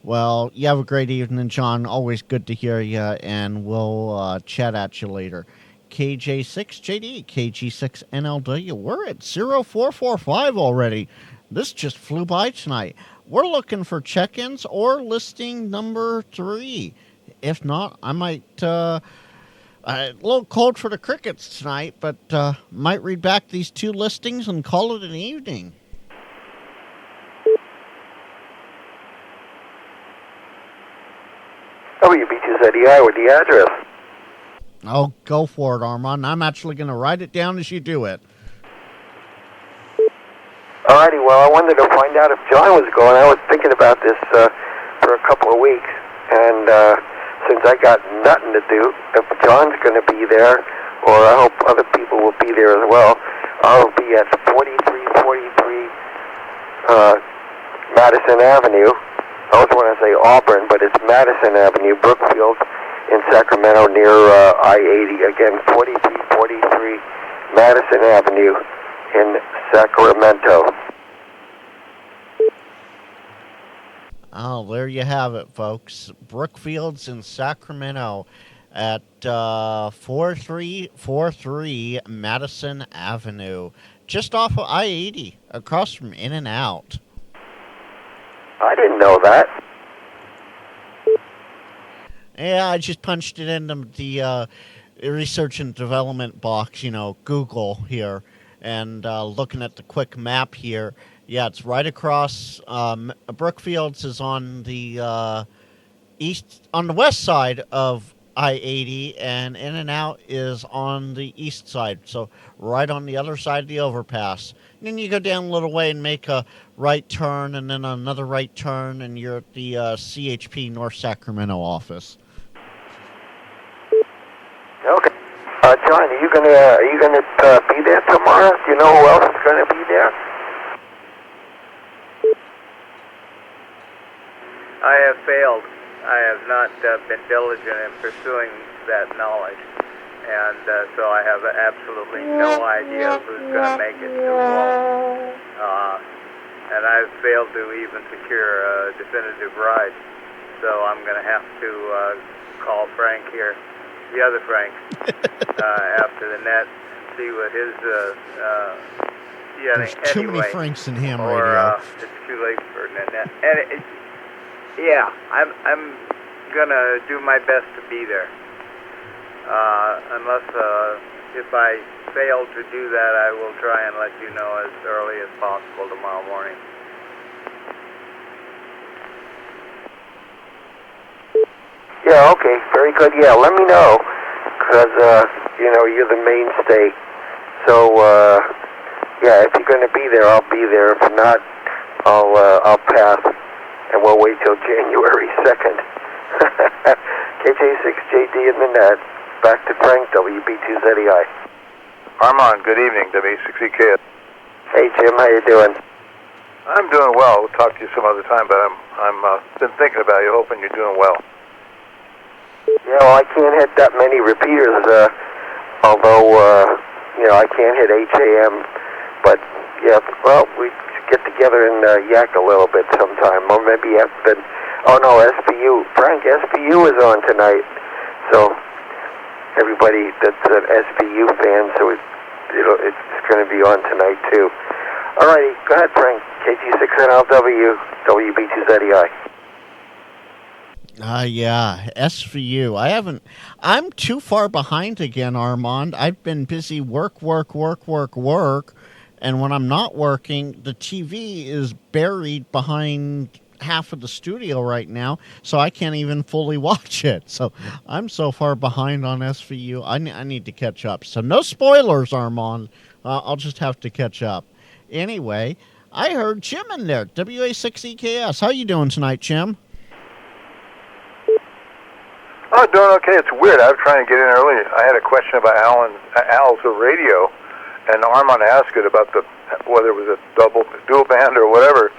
Well, you have a great evening, John. Always good to hear you, and we'll chat at you later. KJ6JD, KG6NLW. We're at 0445 already. This just flew by tonight. We're looking for check-ins or listing number 3. If not, I might... a little cold for the crickets tonight, but might read back these 2 listings and call it an evening. WB2ZEI with the address. Oh, go for it, Armand. I'm actually going to write it down as you do it. Alrighty, well, I wanted to find out if John was going. I was thinking about this for a couple of weeks, and since I got nothing to do, if John's going to be there, or I hope other people will be there as well, I'll be at 4343 Madison Avenue. I always want to say Auburn, but it's Madison Avenue, Brookfield, in Sacramento near I-80. Again, 4343 Madison Avenue in Sacramento. Oh, there you have it, folks. Brookfield's in Sacramento at 4343 Madison Avenue. just off of I-80, across from In-N-Out. I didn't know that. Yeah, I just punched it into the research and development box, Google here, and looking at the quick map here. Yeah, it's right across. Brookfields is on the on the west side of I-80, and In-N-Out is on the east side, so right on the other side of the overpass. And then you go down a little way and make a right turn, and then another right turn, and you're at the CHP North Sacramento office. Okay. John, are you gonna be there tomorrow? Do you know who else is gonna be there? I have failed. I have not been diligent in pursuing that knowledge, and so I have absolutely no idea who's going to make it to Rome. And I've failed to even secure a definitive ride, so I'm going to have to call Frank here, the other Frank, after the net, see what his. There's too many Franks in ham or, radio. It's too late for net. And yeah, I'm gonna do my best to be there. Unless if I fail to do that, I will try and let you know as early as possible tomorrow morning. Yeah, okay, very good. Yeah, let me know, because, you're the mainstay. So, yeah, if you're going to be there, I'll be there. If not, I'll pass, and we'll wait till January 2nd. KJ6JD in the net. Back to Frank, WB2ZEI. Armand, good evening, W6EK. Hey, Jim, how you doing? I'm doing well. We'll talk to you some other time, but I'm been thinking about you, hoping you're doing well. Yeah, well, I can't hit that many repeaters, although, I can't hit HAM, but, yeah, well, we should get together and yak a little bit sometime, or maybe after SPU. Frank, SPU is on tonight, so everybody that's an SPU fan, so it's going to be on tonight, too. Alrighty, go ahead, Frank, KG6NLW, WB2ZEI. Yeah, SVU. I'm too far behind again, Armand. I've been busy work, and when I'm not working, the TV is buried behind half of the studio right now, so I can't even fully watch it. So I'm so far behind on SVU. I need to catch up. So no spoilers, Armand. I'll just have to catch up. Anyway, I heard Jim in there, WA6EKS. How you doing tonight, Jim? Oh, doing okay. It's weird. I was trying to get in early. I had a question about Al's radio, and Armand asked it about whether it was a dual band or whatever.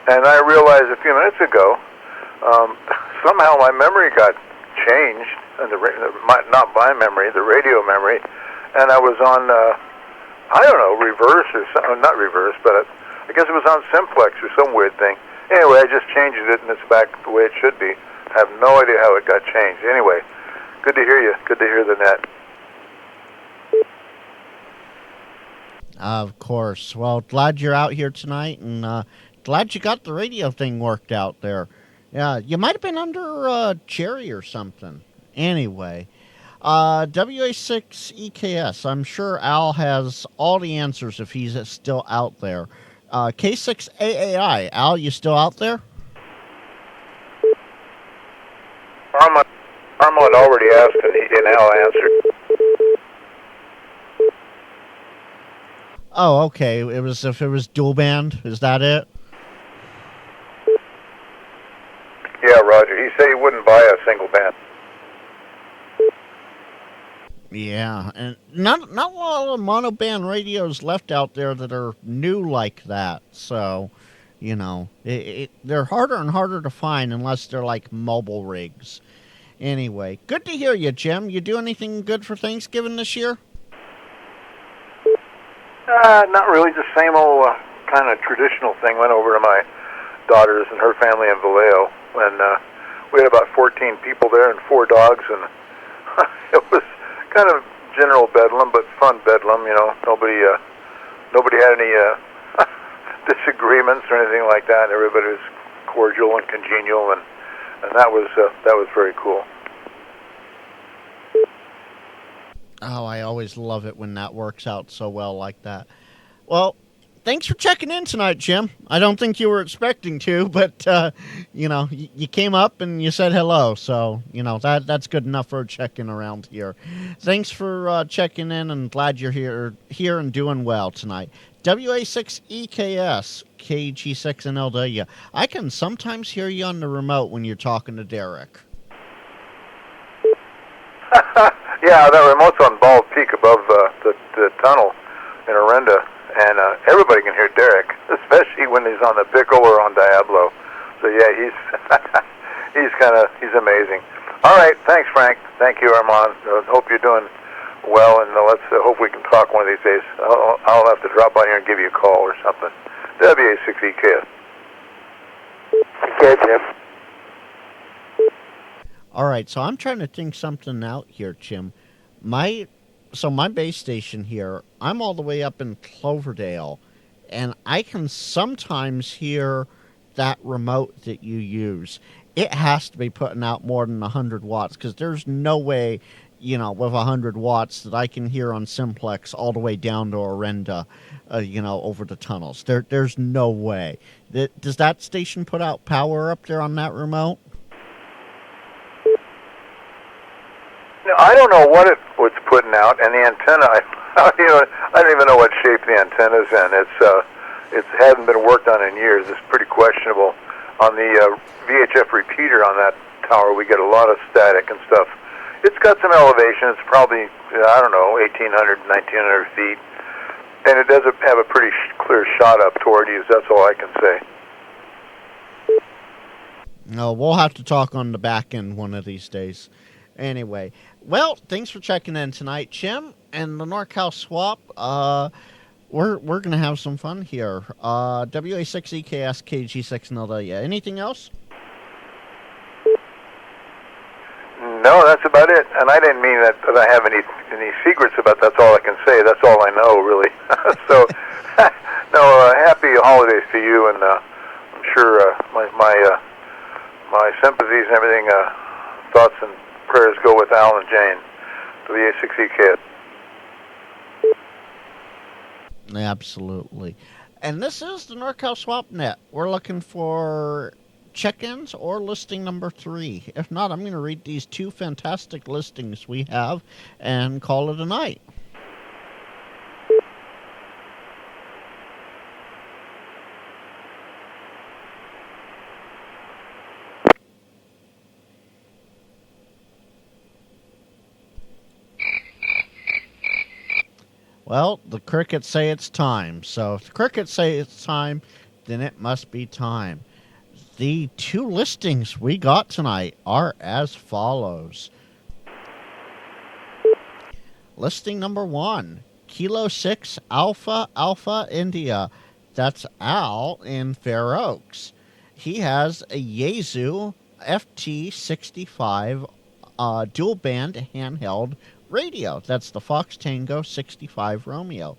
And I realized a few minutes ago, somehow my memory got changed, and not my memory, the radio memory, and I was on, reverse or something, not reverse, but I guess it was on simplex or some weird thing. Anyway, I just changed it, and it's back the way it should be. I have no idea how it got changed. Anyway, good to hear you. Good to hear the net. Of course. Well, glad you're out here tonight, and glad you got the radio thing worked out there. Yeah, you might have been under a cherry or something. Anyway, WA6EKS. I'm sure Al has all the answers if he's still out there. K6AAI. Al, you still out there? Armand already asked, and Al answered. Oh, okay. If it was dual band, is that it? Yeah, Roger. He said he wouldn't buy a single band. Yeah, and not a lot of monoband radios left out there that are new like that. So, they're harder and harder to find unless they're like mobile rigs. Anyway, good to hear you, Jim. You do anything good for Thanksgiving this year? Not really. Just same old kind of traditional thing. Went over to my daughter's and her family in Vallejo, and we had about 14 people there and 4 dogs, and it was kind of general bedlam, but fun bedlam. Nobody nobody had any disagreements or anything like that. Everybody was cordial and congenial, and that was very cool. Oh, I always love it when that works out so well like that. Well, thanks for checking in tonight, Jim. I don't think you were expecting to, but, you came up and you said hello. So, that's good enough for a check-in around here. Thanks for checking in, and glad you're here and doing well tonight. WA6EKS, KG6 and LW. I can sometimes hear you on the remote when you're talking to Derek. Yeah, that remote's on Bald Peak above the tunnel in Orenda, and everybody can hear Derek, especially when he's on the Pickle or on Diablo. So yeah, he's amazing. All right, thanks, Frank. Thank you, Armand. Hope you're doing well, and let's hope we can talk one of these days. I'll have to drop by here and give you a call or something. WA6EKS. Okay, Jim. All right, so I'm trying to think something out here, Jim. My base station here, I'm all the way up in Cloverdale, and I can sometimes hear that remote that you use. It has to be putting out more than 100 watts, because there's no way, with 100 watts that I can hear on Simplex all the way down to Orenda, over the tunnels. There's no way. Does that station put out power up there on that remote? No, I don't know what it's putting out, and the antenna, I don't even know what shape the antenna's in. It hasn't been worked on in years. It's pretty questionable. On the VHF repeater on that tower, we get a lot of static and stuff. It's got some elevation. It's probably, 1,800, 1,900 feet, and it does have a pretty clear shot up toward you. That's all I can say. No, we'll have to talk on the back end one of these days. Anyway, well, thanks for checking in tonight, Jim, and the NorCal Swap. We're going to have some fun here. WA6EKS, KG6 and LW. Anything else? No, that's about it. And I didn't mean that I have any secrets about. That's all I can say. That's all I know, really. So, no, happy holidays to you, and I'm sure my sympathies and everything, thoughts and prayers go with Al and Jane, WA6EKS. Absolutely. And this is the NorCal Swap Net. We're looking for check-ins or listing number 3. If not, I'm going to read these 2 fantastic listings we have and call it a night. Well, the crickets say it's time. So if the crickets say it's time, then it must be time. The 2 listings we got tonight are as follows. Listing number 1, Kilo 6 Alpha Alpha India. That's Al in Fair Oaks. He has a Yaesu FT65 dual band handheld radio. That's the Fox Tango 65 Romeo.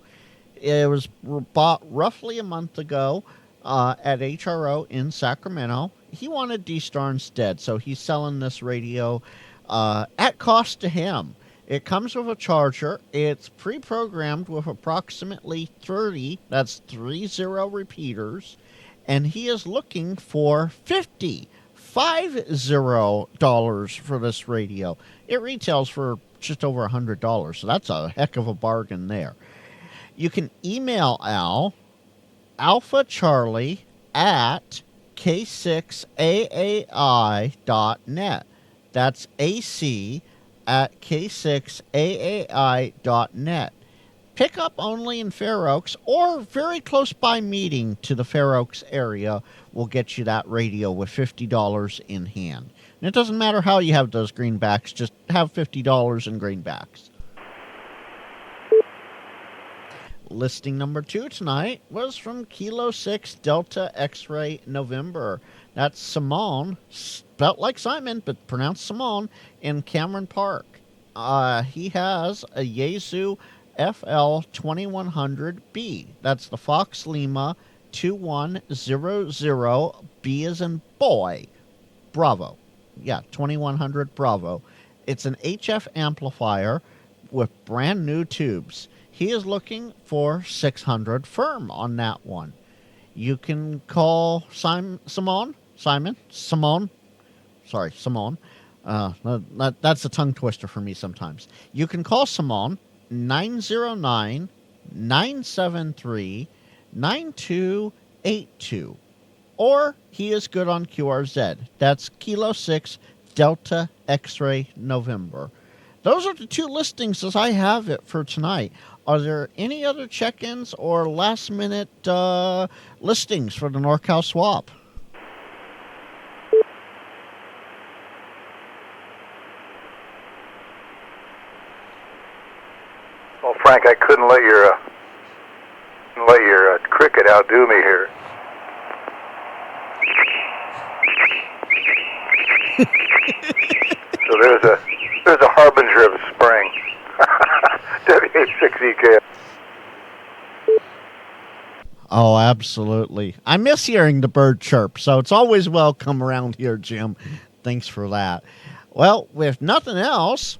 It was bought roughly a month ago at HRO in Sacramento. He wanted D-Star instead, so he's selling this radio at cost to him. It comes with a charger. It's pre-programmed with approximately 30 repeaters, and he is looking for $50 for this radio. It retails for just over $100, so that's a heck of a bargain there. You can email Al, alphacharlie at k6aai.net. That's AC at k6aai.net. Pick up only in Fair Oaks or very close by meeting to the Fair Oaks area will get you that radio with $50 in hand. And it doesn't matter how you have those greenbacks, just have $50 in greenbacks. Listing number 2 tonight was from Kilo 6 Delta X-Ray November. That's Simone, spelt like Simon, but pronounced Simone, in Cameron Park. He has a Yaesu FL2100B. That's the Fox Lima 2100B as in boy. Bravo. Yeah, 2100 Bravo. It's an HF amplifier with brand new tubes. He is looking for 600 firm on that one. You can call Simon. That's a tongue twister for me sometimes. You can call Simone 909-973-9282. Or he is good on QRZ. That's Kilo 6 Delta X-Ray November. Those are the two listings as I have it for tonight. Are there any other check-ins or last-minute listings for the NorCal swap? Well, Frank, I couldn't let your cricket outdo me here. So there's a harbinger of spring. W6EK. Oh, absolutely. I miss hearing the bird chirp, so it's always welcome around here, Jim. Thanks for that. Well, with nothing else,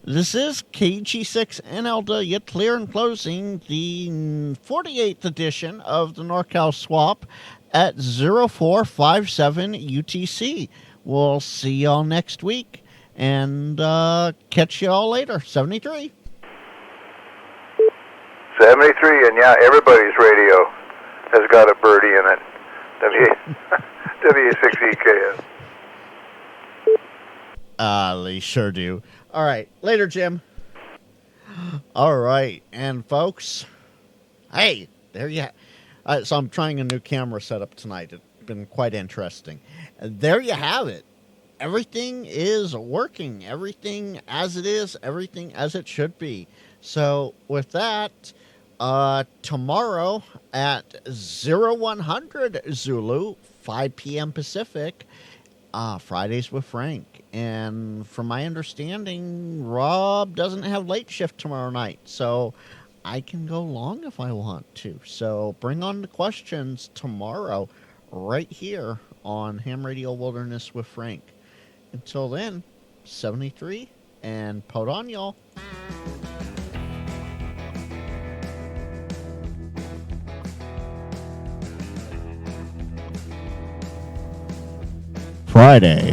this is KG6 NLW Clear and Closing, the 48th edition of the NorCal Swap at 0457 UTC. We'll see y'all next week and catch y'all later. 73. 73, and yeah, everybody's radio has got a birdie in it. W6EKS. They sure do. All right. Later, Jim. All right. And folks, hey, there you so I'm trying a new camera setup tonight. It's been quite interesting. There you have it. Everything is working. Everything as it is. Everything as it should be. So with that, tomorrow at 0100 Zulu, 5 p.m. Pacific, Fridays with Frank. And from my understanding, Rob doesn't have late shift tomorrow night, so I can go long if I want to. So bring on the questions tomorrow right here on Ham Radio Wilderness with Frank. Until then, 73 and pod on, y'all. Friday.